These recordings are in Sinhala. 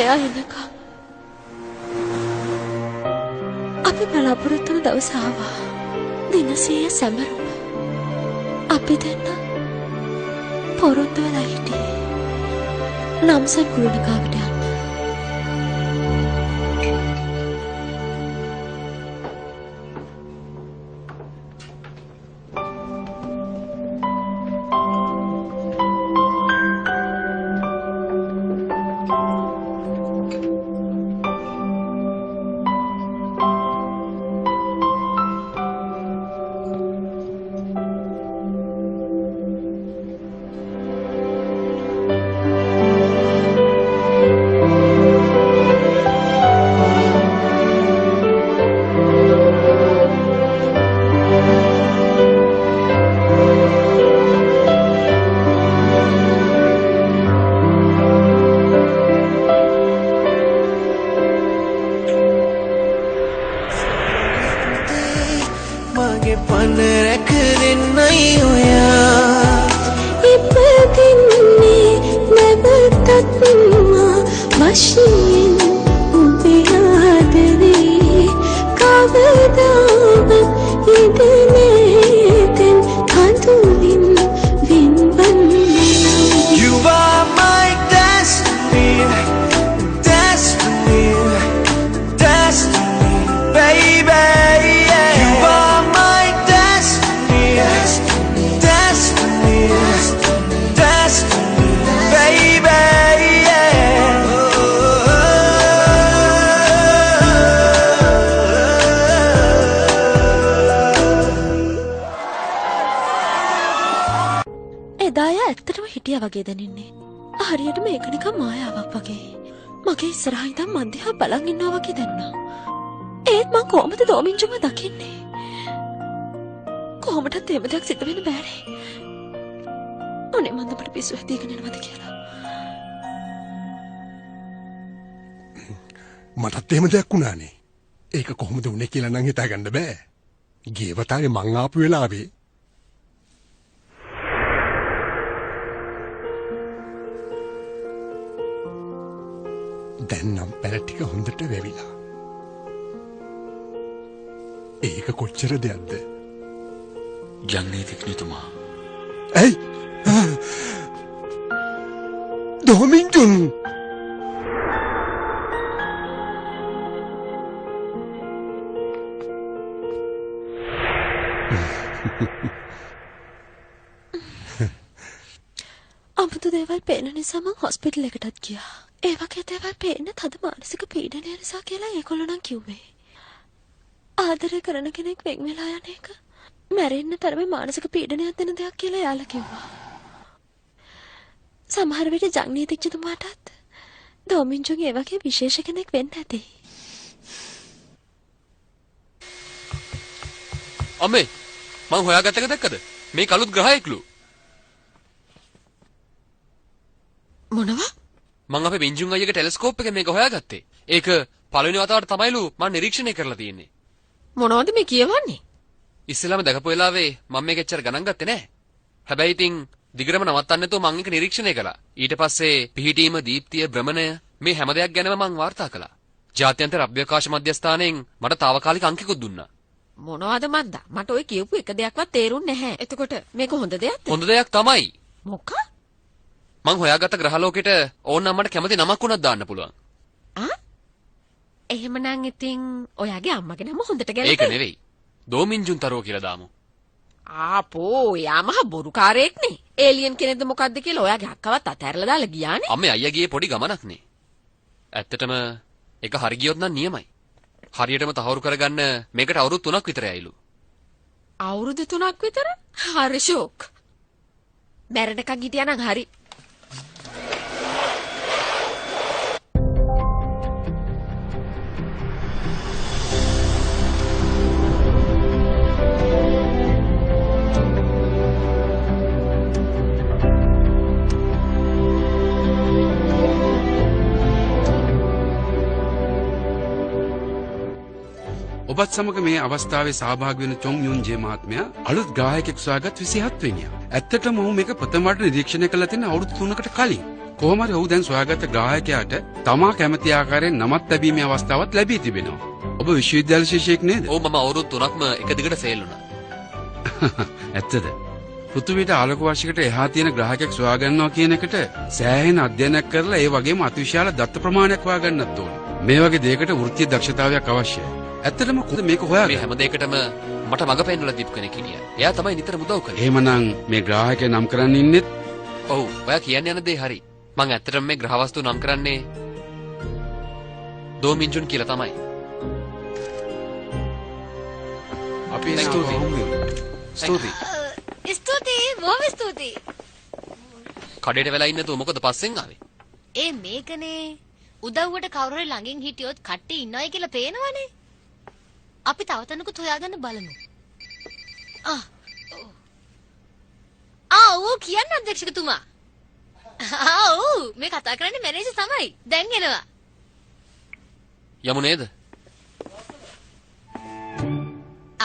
මෙයා එනකම් අපි බලාපොරොත්තු වන දවස ආවා. දිනසිය සැමරුම. අපි දෙන්න පොරොන්දු වෙලා හිටියේ. නම්සන් කුළුණිකාවට යන්න. වගේ දැනෙන්නේ. හරියට මේක නිකන් මායාවක් වගේ. මගේ ඉස්සරහින් ඉඳන් මන් දිහා බලන් ඉන්නවා වගේ දැනුණා. ඒත් මං කොහොමද දෝමින්ජුම දකින්නේ? කොහොමදත් එහෙම දෙයක් සිද්ධ වෙන්න බෑනේ. අනේ මන්ද අපිට පිස්සු හැදීගෙන යනවද කියලා. මටත් එහෙම දෙයක් වුණානේ. ඒක කොහොමද වුනේ කියලා නම් හිතාගන්න බෑ. ගිය වතාවේ මං ආපු වෙලාවේ දැන් නම් පැල ටික හොඳට වැවිලා. ඒක කොච්චර දෙයක්ද? ජනේතික්නිතුමා. ඇයි? දොමින්ජුන්. අමුතු දේවල් පේන නිසා මං හොස්පිටල් එකටත් ගියා. ඒ වගේ දේවල් පේන්න තද මානසික පීඩනය නිසා කියලා ඒගොල්ලෝ නම් කිව්වේ. ආදරය කරන කෙනෙක් වෙන් වෙලා යන එක මැරෙන්න තරමේ මානසික පීඩනයක් දෙන දෙයක් කියලා එයාලා කිව්වා. සමහර විට ජග්නීතිච්චතුමාටත් දෝමින්ජුන් ඒ වගේ විශේෂ කෙනෙක් වෙන්න ඇති. අම්මේ මං හොයාගත්ත එක දැක්කද? මේ කළුත් ග්‍රහයෙක්ලු. මොනවා? මං අපේ මින්ජුන් අයියගේ ටෙලස්කෝප් එකෙන් මේක හොයාගත්තේ. ඒක පළවෙනි වතාවට තමයිලු මං නිරීක්ෂණය කරලා තියෙන්නේ. මොනවද මේ කියවන්නේ? ඉස්සෙල්ලාම දැකපු වෙලාවේ මම මේක එච්චර ගණන් ගත්තේ නැහැ. හැබැයි ඉතින් දිගටම නවත්තන්න නැතුව මං ඒක නිරීක්ෂණය කළා. ඊට පස්සේ පිහිටීම, දීප්තිය, භ්‍රමණය මේ හැම දෙයක් ගැනම මං වාර්තා කළා. ජාත්‍යන්තර අභ්‍යවකාශ මධ්‍යස්ථානයෙන් මට తాවකාලික අංකෙකුත් දුන්නා. මොනවද මන්දා? මට ඔය කියපු එක දෙයක්වත් තේරුන්නේ නැහැ. එතකොට මේක හොඳ දෙයක්ද? හොඳ දෙයක් තමයි. මොකක්? මං හොයාගත්ත ග්‍රහලෝකෙට ඕනනම් මට කැමති නමක් උනත් දාන්න පුළුවන්. එහෙමනම් ඉතින් ඔයාගේ අම්මගේ නම හොඳට ගැලපෙයි. ඒක නෙවෙයි. දෝමින්ජුන් තරෝ කියලා දාමු. ආපෝ යා මහ බොරුකාරයෙක් නේ. ඒලියන් කෙනෙක්ද මොකද්ද කියලා ඔයාගේ අක්කවත් අතහැරලා දාලා ගියානේ. අම්මේ අයියා ගියේ පොඩි ගමනක් නේ. ඇත්තටම ඒක හරි ගියොත් නම් නියමයි. හරියටම තහවුරු කරගන්න මේකට අවුරුදු 3ක් විතර ඇයිලු. අවුරුදු 3ක් විතර? හරි ෂෝක්. මැරෙනකන් හිටියා නම් හරි. ඔබත් සමග මේ අවස්ථාවේ සහභාගී වෙන චොං යුන් ජේ මහත්මයා අලුත් ගායකයෙක් සොයාගත් 27 වෙනියා. ඇත්තටම ඔහු මේක ප්‍රථම වරට නිරීක්ෂණය කළා තියෙන අවුරුදු 3කට කලින්. කොහොම හරි ඔහු දැන් සොයාගත්ත ග්‍රාහකයාට තමා කැමති ආකාරයෙන් නමක් ලැබීමේ අවස්ථාවක් ලැබී තිබෙනවා. ඔබ විශ්වවිද්‍යාල ශිෂ්‍යයෙක් නේද? ඔව් මම අවුරුදු 3ක්ම එක දිගට ෆේල් වුණා. ඇත්තද? පෘථිවියට ආලෝක වර්ෂයකට එහා තියෙන ග්‍රාහකයෙක් සොයා ගන්නවා කියන එකට සෑහෙන අධ්‍යයනයක් කරලා ඒ වගේම අතිවිශාල දත්ත ප්‍රමාණයක් හොයාගන්නත් ඕනේ. මේ වගේ දෙයකට වෘත්තීය දක්ෂතාවයක් අවශ්‍යයි. ඇත්තටම කොහොමද මේක මේ හොයාගන්නේ? හැම දෙයකටම මට මඟ පෙන්වලා දීපු කෙනෙක් හිටියා. එයා තමයි නිතරම උදව් කළේ. එහෙමනම් මේ ග්‍රාහකයා නම් කරන්න ඉන්නෙත් ඔව් ඔයා කියන්න යන දේ හරි. මං ඇත්තටම මේ ග්‍රහවස්තු නම් කරන්නේ දෝමින්ජුන් කියලා තමයි. අපි ස්තුතියි. ස්තුතියි බොහොම ස්තුතියි. කඩේට වෙලා ඉන්න තු මොකද පස්සෙන් ආවේ? ඒ මේකනේ උදව්වට කවුරු හරි ළඟින් හිටියොත් කට්ටිය ඉන්නවයි කියලා පේනවනේ. අපි තව තැනකුත් හොයාගන්න බලමු. ඔව් කියන්න අධ්‍යක්ෂකතුමා. ඔව් මේ කතා කරන්නේ මැනේජර් තමයි. දැන් එනවා. යමු නේද?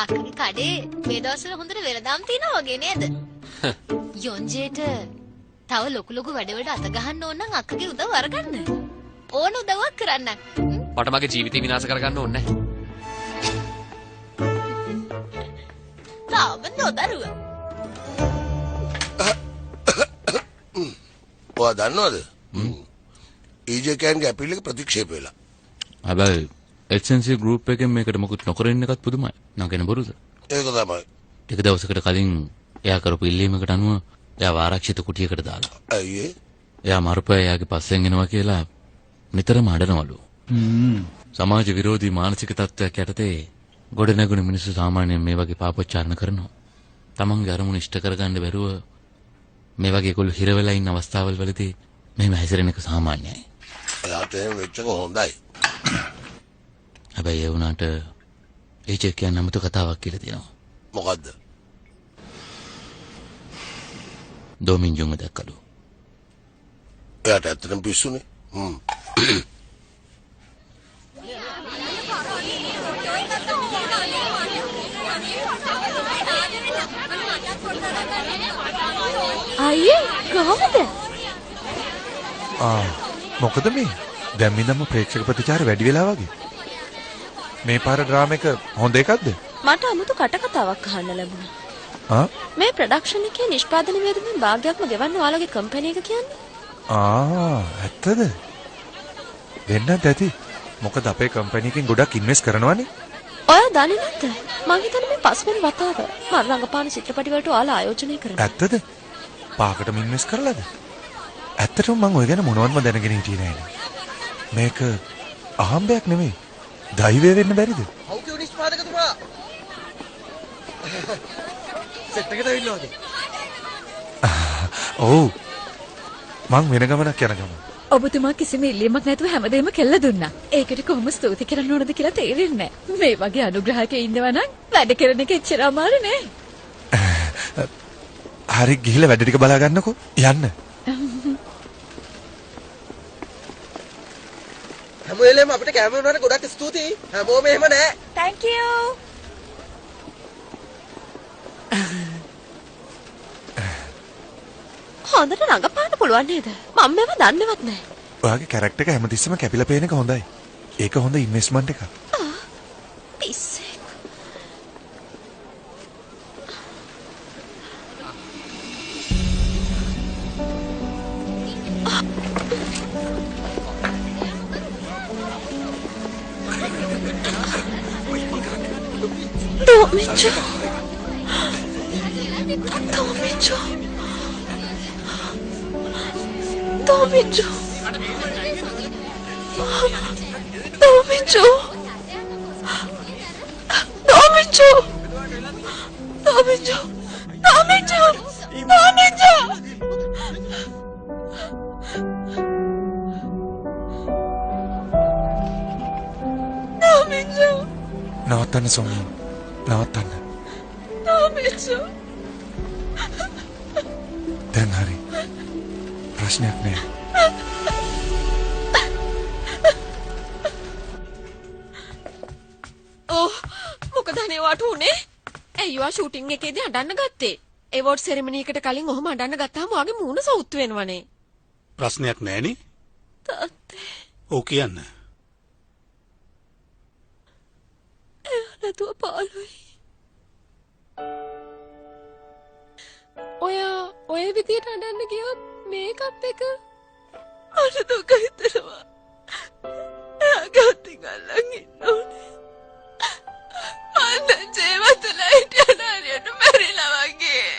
අක්කගේ කඩේ මේ දවස්වල හොඳට වෙළඳාම් තියෙනවා වගේ නේද? යොන්ජේට තව ලොකු වැඩවලට අත ගහන්න ඕන නම් අක්කගේ උදව් අරගන්න. ඕන උදව්වක් කරන්න. මට මගේ ජීවිතය විනාශ කරගන්න ඕනේ නැහැ. තාම නොදරුව. ඔයා දන්නවද? ඊජේ කෑන්ගේ අපීල් එක ප්‍රතික්ෂේප වෙලා. හැබැයි එච්එන්සී ගෲප් එකෙන් මේකට මොකුත් නොකර ඉන්න එකත් පුදුමයි. නංගෙන බොරුද? ඒක තමයි. ටික දවසකට කලින් එයා කරපු ඉල්ලීමකට අනුව එයා ආරක්ෂිත කුටියකට දාලා. අයියේ. එයා මරුපෑ එයාගේ පස්සෙන් එනවා කියලා නිතරම අඬනවලු. සමාජ විරෝධී මානසික තත්ත්වයක් යටතේ ගොඩනැගුණු මිනිස්සු සාමාන්‍යයෙන් මේ වගේ පාපොච්චාරණ කරනවා. තමන්ගේ අරමුණ ඉෂ්ට කරගන්න බැරුව මේ වගේ ඒගොල්ලෝ හිර වෙලා ඉන්න අවස්ථාවල් වලදී මෙහෙම හැසිරෙන එක සාමාන්‍යයි. එයාට එහෙම වෙච්ච එක හොඳයි. හැබැයි ඒ වුණාට ඒ චෙක් කියන්නේ 아무තු කතාවක් කියලා තියෙනවා. මොකද්ද? දෝමින්ජුන්ව දැක්කලු. එයාට ඇත්තටම පිස්සුනේ. අයියේ කොහොමද? මොකද මේ දැන් මින්දම ප්‍රේක්ෂක ප්‍රතිචාර වැඩි වෙලා වගේ. මේ පාර ඩ්‍රාමා එක හොඳ එකක්ද? මට 아무තු කටකතාවක් අහන්න ලැබුණා. මේ ප්‍රොඩක්ෂන් එකේ නිෂ්පාදන වියදමින් භාගයක්ම ගෙවන්න ඔයාලගේ කම්පැනි එක කියන්නේ? ඇත්තද? වෙන්නත් ඇති. මොකද අපේ කම්පැනි එකෙන් ගොඩක් ඉන්වෙස්ට් කරනවානේ. ඔයා දන්නේ නැද්ද? මං හිතන්නේ මේ පස්වෙනි වතාව මම රංගපාන චිත්‍රපටි වලට ඔයාලා ආයෝජනය කරනවා. ඇත්තද? පාකටම ඉන්වෙස්ට් කරලාද? ඇත්තටම මං ඔය ගැන මොනවත්ම දැනගෙන හිටියේ නෑනේ. මේක අහම්බයක් නෙමෙයි. දෛවය වෙන්න බැරිද? හවුකියු නිෂ්පාදකතුමා. සෙට් එකට ඇවිල්ලාද? ඔව්. මං වෙන ගමනක් යන ගමන. ඔබතුමා කිසිම ඉල්ලීමක් නැතුව හැමදේම කෙල්ල දුන්නා. ඒකට කොහොම ස්තුති කරන්න ඕනද කියලා තේරෙන්නේ නැහැ. මේ වගේ අනුග්‍රහකයෙක් ඉන්නවා නම් වැඩ කරන එක එච්චර අමාරු නෑ. හරි ගිහිල්ලා වැඩ ටික බලා ගන්නකෝ. යන්න. හැම වෙලේම අපිට කැම වෙනවට ගොඩක් ස්තුතියි. හැමෝම එහෙම නෑ. Thank you. හොඳට රඟපාන්න පුළුවන් නේද? මම මේව දන්නේවත් නැහැ. ඔයාගේ කැරක්ටර් එක හැමතිස්සෙම කැපිලා පේන එක හොඳයි. ඒක හොඳ ඉන්වෙස්ට්මන්ට් එකක්. පිස්සෙක්. Doomicho. Doomicho. Doomicho. Doomicho. Doomicho. Doomicho. Doomicho. Doomicho. Doomicho. නවත්තන්න සොමි. නවත්තන්න. Doomicho. දැන් හරි. ප්‍රශ්නයක් නෑ. මොකද අනේ වාට උනේ? ඇයි ඔයා ෂූටින් එකේදී අඬන්න ගත්තේ? ඒවෝඩ් සෙරමනි එකට කලින් ඔහොම අඬන්න ගත්තාම ඔයාගේ මූණ සවුත් වෙනවනේ. ප්‍රශ්නයක් නෑනේ. තාත්තේ ඔව් කියන්න. එයා නැතුව පාළුයි. ඔය විදියට අඬන්න ගියොත් මේකත් එක අර දුක හිතෙනවා. එයා ගතින් අල්ලන් ඉන්න ඕනේ. මන්ද ජීවිතේ හිටියන හරියට මැරිලා වගේ.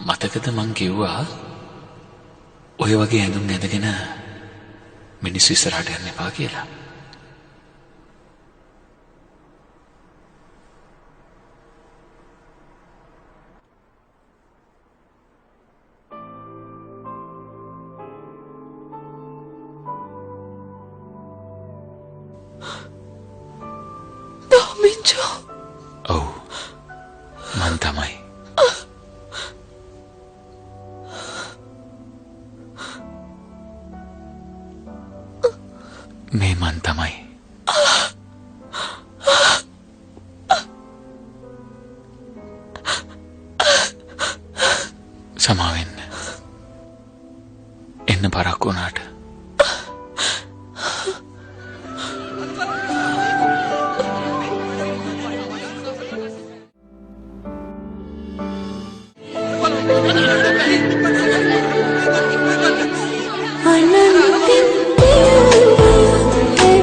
මතකද මං කිව්වා ඔය වගේ ඇඳුම් ඇඳගෙන මිනිස්සු ඉස්සරහට යන්න එපා කියලා. දොමින්චෝ. ඔව් මං තමයි. මේ මන් තමයි. සමාවෙන්න. එන්න පරක් වුණාට.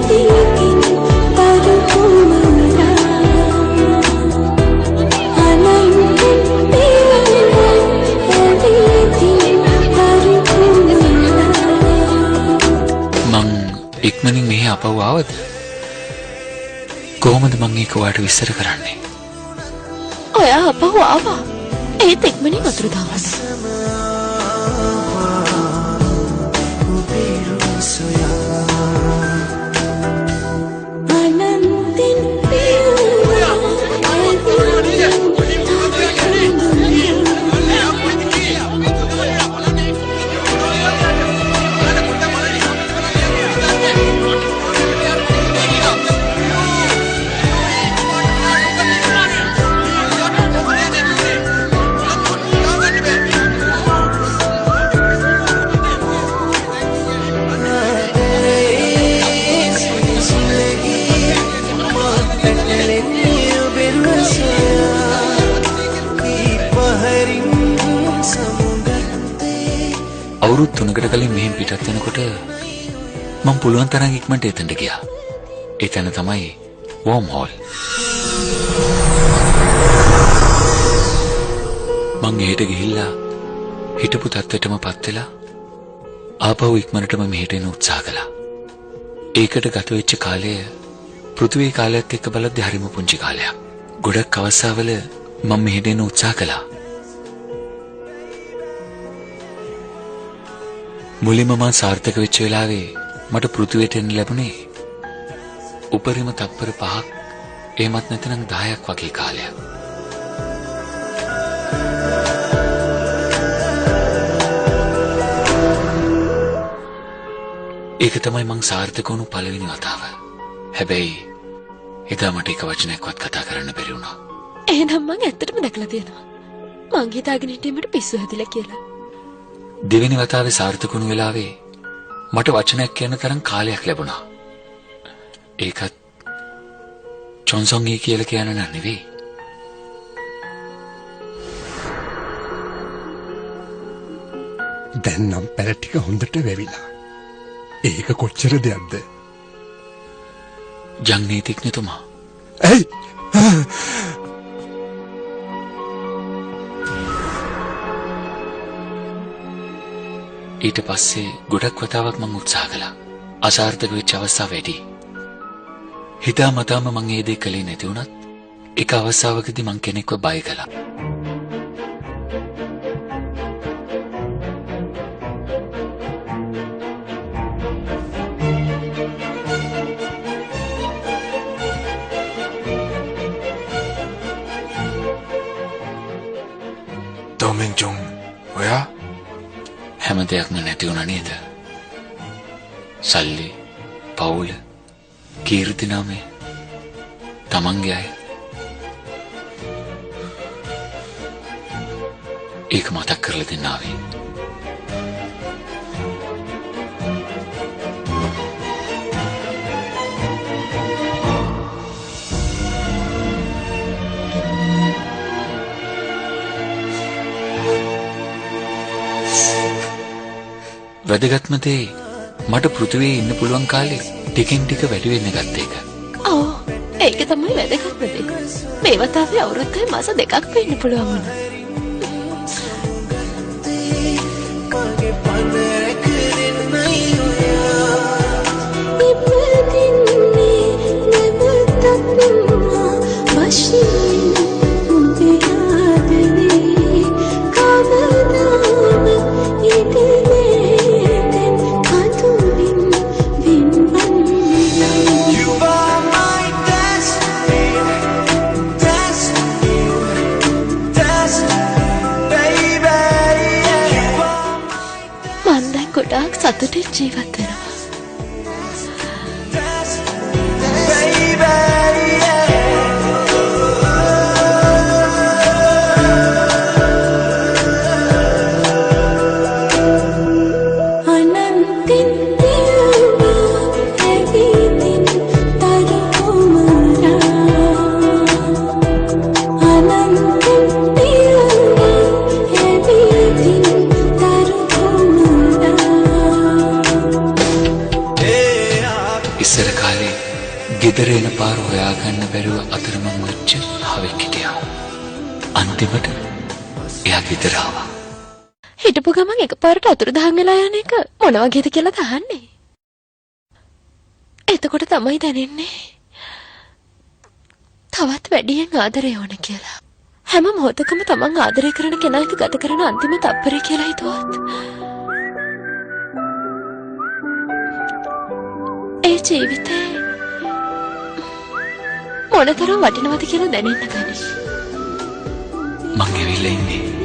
I ඉක්මනින් මෙහි අපව ආවද? කොහොමද මං ඒක ඔයාලට විස්තර කරන්නේ? ඔයා අපව ආවා. ඒත් ඉක්මනින් අතුරුදහන්. අවුරුදු 3කට කලින් මෙහෙන් පිටත් වෙනකොට මම පුළුවන් තරම් ඉක්මනට එතනට ගියා. ඒ තැන තමයි වෝම් හෝල්. මං එහෙට ගිහිල්ලා හිටපු තත්ත්වයටමපත් වෙලා ආපහු ඉක්මනටම මෙහෙට එන්න උත්සාහ කළා. ඒකට ගත වෙච්ච කාලය පෘථිවි කාලයත් එක්ක බලද්දී හරිම පුංචි කාලයක්. ගොඩක් අවස්ථාවල මම මෙහෙට එන්න උත්සාහ කළා. මුලින්ම මම සාර්ථක වෙච්ච වෙලාවේ මට පෘථිවියට එන්න ලැබුණේ උපරිම තප්පර 5ක් එහෙමත් නැත්නම් 10ක් වගේ කාලයක්. ඒක තමයි මං සාර්ථක වුණු පළවෙනි වතාව. හැබැයි එදා මට එක වචනයක්වත් කතා කරන්න බැරි වුණා. එහෙනම් මං ඇත්තටම දැකලා තියෙනවා. මං හිතාගෙන හිටියේ මට පිස්සු හැදිලා කියලා. දෙවෙනි වතාවේ සාර්ථක වුණු වෙලාවේ මට වචනයක් කියන්න තරම් කාලයක් ලැබුණා. ඒකත් චොන්සොන්ගී කියලා කියන නෑ නෙවෙයි. දැන් නම් පැල ටික හොඳට වැවිලා. ඒක කොච්චර දෙයක්ද? ජංනීතිඥතුමා. ඇයි? ඊට පස්සේ ගොඩක් වතාවක් මම උත්සාහ කළා. අසාර්ථක වෙච්ච අවස්ථා වැඩි. හිතාමතාම මම ඒ දේ කළේ නැති වුණත් එක අවස්ථාවකදී මම කෙනෙක්ව බය කළා. දොමින්ජොන් ඔයා හැම දෙයක්ම නැති වුණා නේද? සල්ලි, පවුල, කීර්ති නාමය, තමන්ගේ අය. ඒක මතක් කරලා දෙන්න ආවේ. වැදගත්ම දේ මට පෘථිවියේ ඉන්න පුළුවන් කාලේ ටිකෙන් ටික වැඩි වෙන්න ගත්ත එක. ඔව් ඒක තමයි වැදගත්ම දේ. මේ වතාවේ අවුරුද්දේ මාස 2ක් වෙන්න පුළුවන් වුණා. ගොඩාක් සතුටින් ජීවත් වෙනවා. ඉස්සර කාලේ ගෙදර එන පාර හොයාගන්න බැරුව අතරමං වෙච්ච හවෙක් හිටියා. අන්තිමට එයා ගෙදර ආවා. හිටපු ගමන් එකපාරට අතුරුදහන් වෙලා යන එක මොන වගේද කියලා අහන්නේ. එතකොට තමයි දැනෙන්නේ තවත් වැඩියෙන් ආදරය ඕන කියලා. හැම මොහොතකම තමන් ආදරය කරන කෙනා එක්ක ගත කරන අන්තිම තප්පරය කියලා හිතුවත් ඒ ජීවිතේ මොනතරම් වටිනවද කියලා දැනෙන්න ගනී. මං ඇවිල්ලා ඉන්නේ